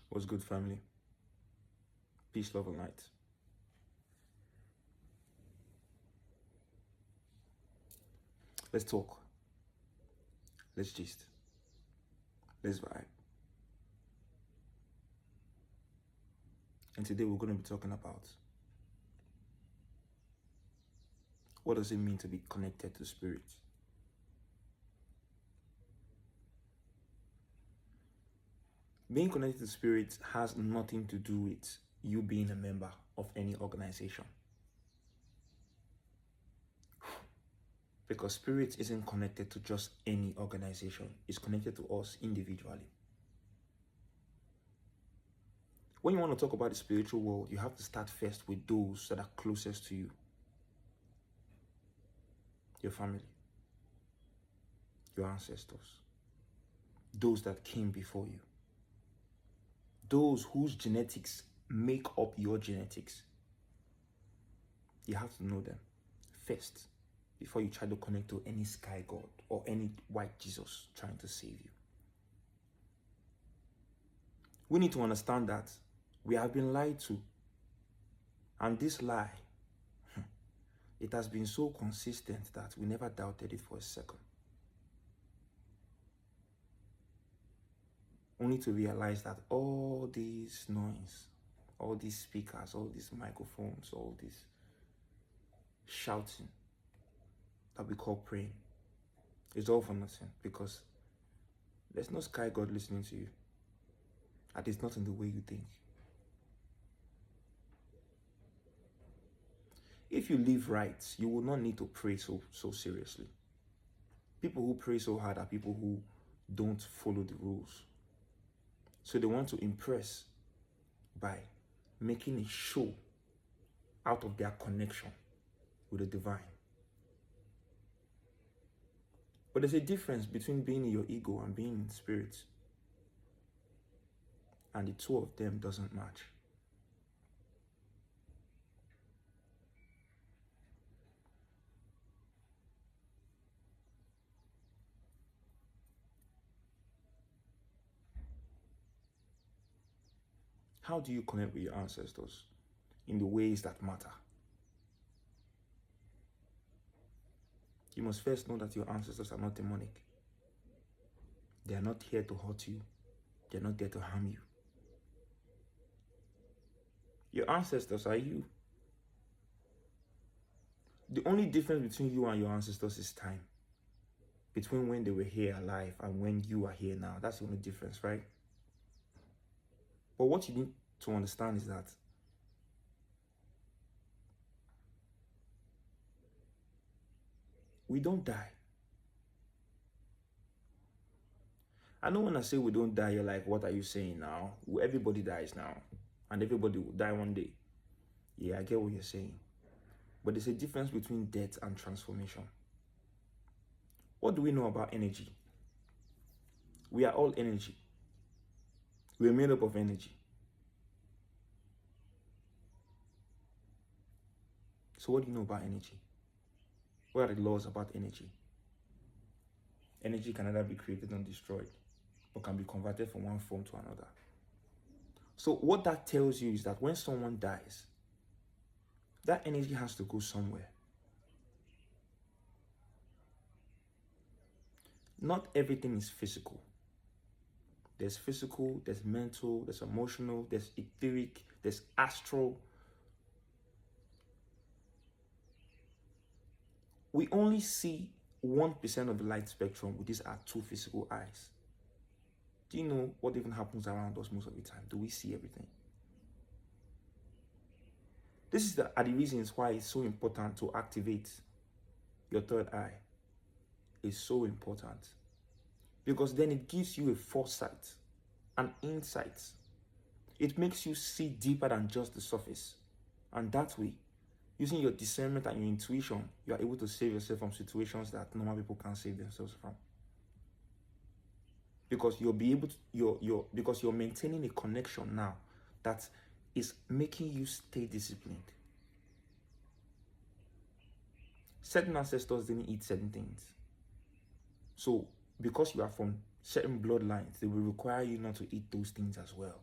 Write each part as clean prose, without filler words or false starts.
What's good, family? Peace, love, and light. Let's talk. Let's gist. Let's vibe. And today we're going to be talking about what does it mean to be connected to spirit? Being connected to spirit has nothing to do with you being a member of any organization. Because spirit isn't connected to just any organization. It's connected to us individually. When you want to talk about the spiritual world, you have to start first with those that are closest to you. Your family. Your ancestors. Those that came before you. Those whose genetics make up your genetics. You have to know them first before you try to connect to any sky god or any white Jesus trying to save you. We need to understand that we have been lied to. And this lie, it has been so consistent that we never doubted it for a second. Only to realize that all these noise, all these speakers, all these microphones, all this shouting that we call praying is all for nothing, because there's no sky god listening to you. At least not in the way you think. If you live right, you will not need to pray so seriously. People who pray so hard are people who don't follow the rules. So they want to impress by making a show out of their connection with the divine. But there's a difference between being in your ego and being in spirit. And the two of them doesn't match. How do you connect with your ancestors in the ways that matter? You must first know that your ancestors are not demonic. They are not here to hurt you. They're not there to harm you. Your ancestors are you. The only difference between you and your ancestors is time. Between when they were here alive and when you are here now. That's the only difference, right? But what you need to understand is that we don't die. I know when I say we don't die, you're like, what are you saying now? Everybody dies now. And everybody will die one day. Yeah, I get what you're saying. But there's a difference between death and transformation. What do we know about energy? We are all energy. We're made up of energy. So what do you know about energy? What are the laws about energy? Energy can either be created or destroyed, or can be converted from one form to another. So what that tells you is that when someone dies, that energy has to go somewhere. Not everything is physical. There's physical, there's mental, there's emotional, there's etheric, there's astral. We only see 1% of the light spectrum with these our two physical eyes. Do you know what even happens around us most of the time? Do we see everything? These are the reasons why it's so important to activate your third eye. It's so important. Because then it gives you a foresight, an insight. It makes you see deeper than just the surface. And that way, using your discernment and your intuition, you are able to save yourself from situations that normal people can't save themselves from. Because because you're maintaining a connection now that is making you stay disciplined. Certain ancestors didn't eat certain things. So because you are from certain bloodlines, they will require you not to eat those things as well.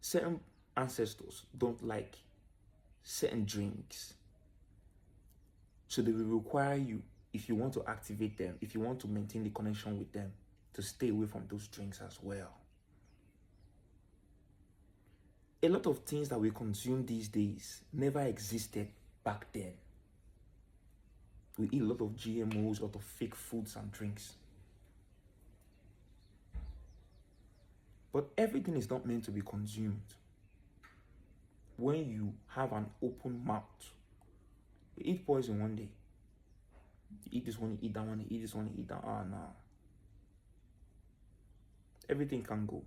Certain ancestors don't like certain drinks. So they will require you, if you want to activate them, if you want to maintain the connection with them, to stay away from those drinks as well. A lot of things that we consume these days never existed back then. We eat a lot of GMOs, a lot of fake foods and drinks. But everything is not meant to be consumed. When you have an open mouth, you eat poison one day. You eat this one, you eat that one, you eat this one, you eat that. Ah, no. Everything can go.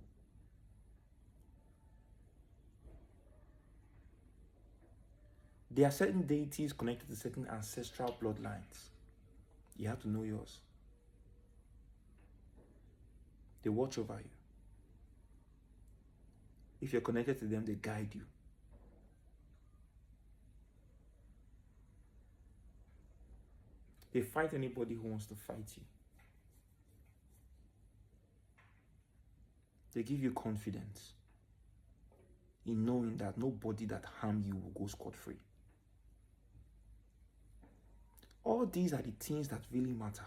There are certain deities connected to certain ancestral bloodlines. You have to know yours. They watch over you. If you're connected to them, they guide you. They fight anybody who wants to fight you. They give you confidence in knowing that nobody that harm you will go scot-free. All these are the things that really matter.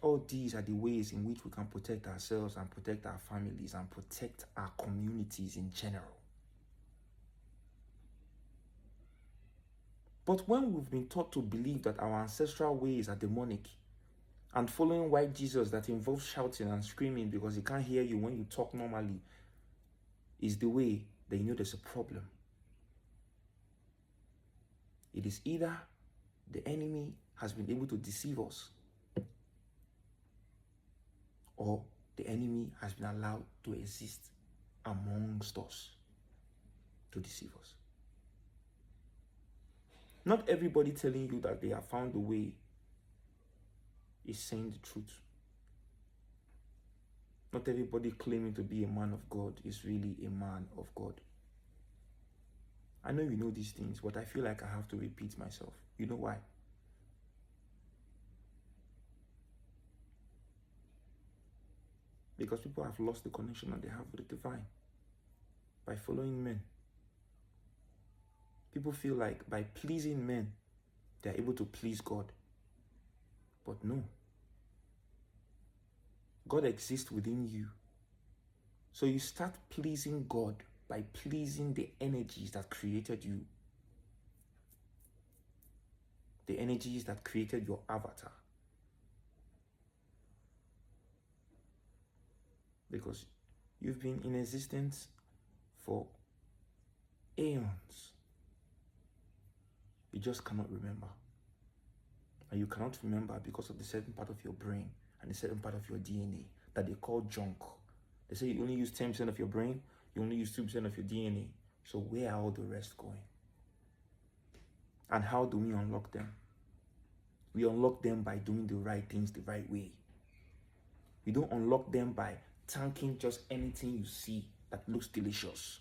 All these are the ways in which we can protect ourselves and protect our families and protect our communities in general. But when we've been taught to believe that our ancestral ways are demonic and following white Jesus that involves shouting and screaming because he can't hear you when you talk normally is the way, then you know there's a problem. It is either the enemy has been able to deceive us, or the enemy has been allowed to exist amongst us to deceive us. Not everybody telling you that they have found the way is saying the truth. Not everybody claiming to be a man of God is really a man of God. I know you know these things, but I feel like I have to repeat myself. You know why? Because people have lost the connection that they have with the divine by following men. People feel like by pleasing men, they're able to please God. But no. God exists within you. So you start pleasing God by pleasing the energies that created you. The energies that created your avatar. Because you've been in existence for aeons. You just cannot remember. And you cannot remember because of the certain part of your brain and the certain part of your DNA that they call junk. They say you only use 10% of your brain, you only use 2% of your DNA. So where are all the rest going? And how do we unlock them? We unlock them by doing the right things the right way. We don't unlock them by thanking just anything you see that looks delicious.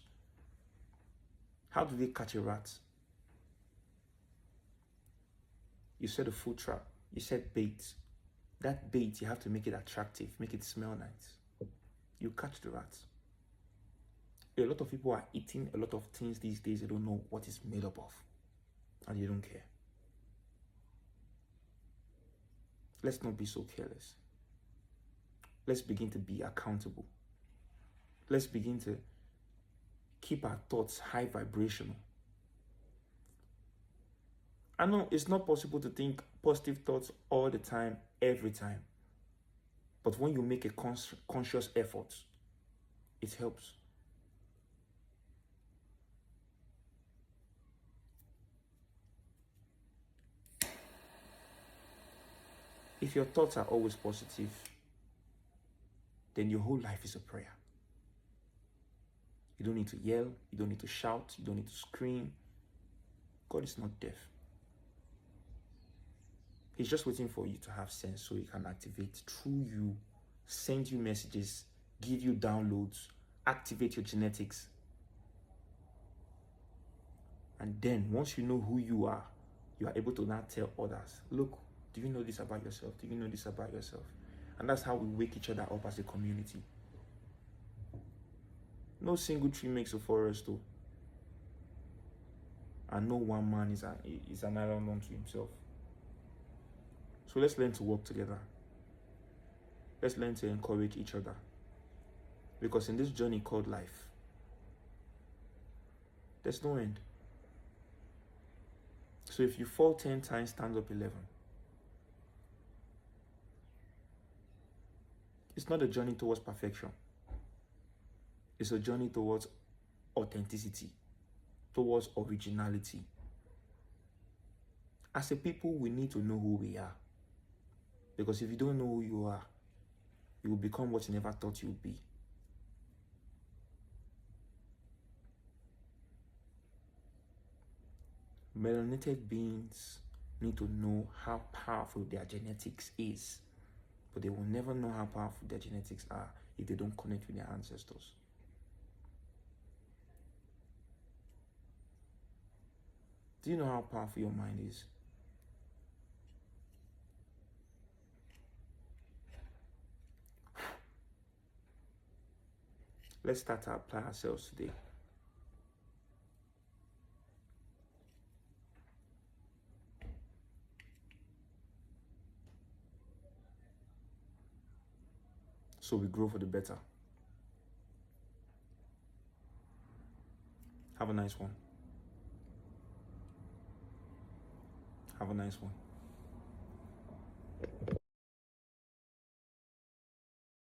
How do they catch a rat? You set a food trap. You set bait. That bait, you have to make it attractive, make it smell nice. You catch the rat. A lot of people are eating a lot of things these days they don't know what it's made up of. And they don't care. Let's not be so careless. Let's begin to be accountable. Let's begin to keep our thoughts high vibrational. I know it's not possible to think positive thoughts all the time, every time. But when you make a conscious effort, it helps. If your thoughts are always positive, then your whole life is a prayer. You don't need to yell, you don't need to shout, you don't need to scream. God is not deaf. He's just waiting for you to have sense so he can activate through you, send you messages, give you downloads, activate your genetics. And then once you know who you are able to now tell others, look, do you know this about yourself? Do you know this about yourself? And that's how we wake each other up as a community. No single tree makes a forest, though. And no one man is an island unto himself. So let's learn to work together. Let's learn to encourage each other. Because in this journey called life, there's no end. So if you fall 10 times, stand up 11. It's not a journey towards perfection. It's a journey towards authenticity, towards originality. As a people, we need to know who we are. Because if you don't know who you are, you will become what you never thought you would be. Melanated beings need to know how powerful their genetics is, but they will never know how powerful their genetics are if they don't connect with their ancestors. Do you know how powerful your mind is? Let's start to apply ourselves today. So we grow for the better. Have a nice one. Have a nice one.